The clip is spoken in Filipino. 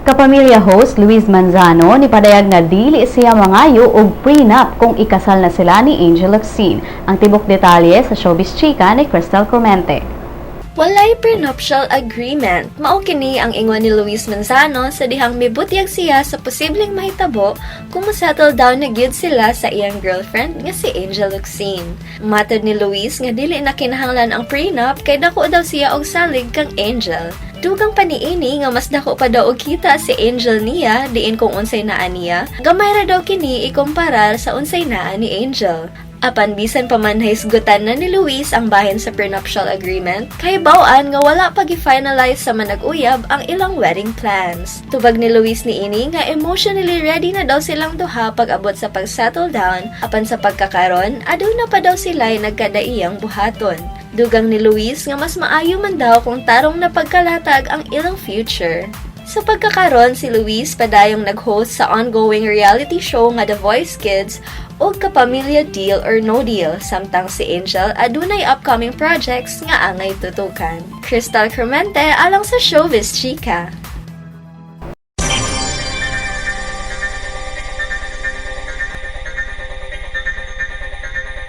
Kapamilya host Luis Manzano ni padayag na dili siya mangayo og prenup kung ikasal na sila ni Angel Locsin. Ang tibok detalye sa showbiz chika ni Crystal Clemente. Walay prenuptial agreement. Mao kini ang ingon ni Luis Manzano sa dihang mibutyag siya sa posibleng mahitabo kung settle down na gyud sila sa iyang girlfriend nga si Angel Locsin. Matod ni Luis nga dili na kinahanglan ang prenup kay dako daw siya og salig kang Angel. Dugang paniini nga mas dako pa daw og kita si Angel niya diin kung unsay naa niya, gamay ra daw kini ikumparar sa unsay naa ni Angel. Apan bisan pa man hisgutan na ni Luis ang bahin sa prenuptial agreement, kay bawaan nga wala pa gi-finalize sa manag-uyab ang ilang wedding plans. Tubag ni Luis niini nga emotionally ready na daw silang duha pag-abot sa pag-settle down, apan sa pagkakaron, aduna pa daw sila'y nagkadaiyang buhaton. Dugang ni Luis nga mas maayo man daw kung tarong na pagkalatag ang ilang future. Sa pagkakaron, si Luis padayong nag-host sa ongoing reality show nga The Voice Kids o Kapamilya Deal or No Deal, samtang si Angel adunay upcoming projects nga angay tutukan. Crystal Clemente alang sa Showbiz Chika.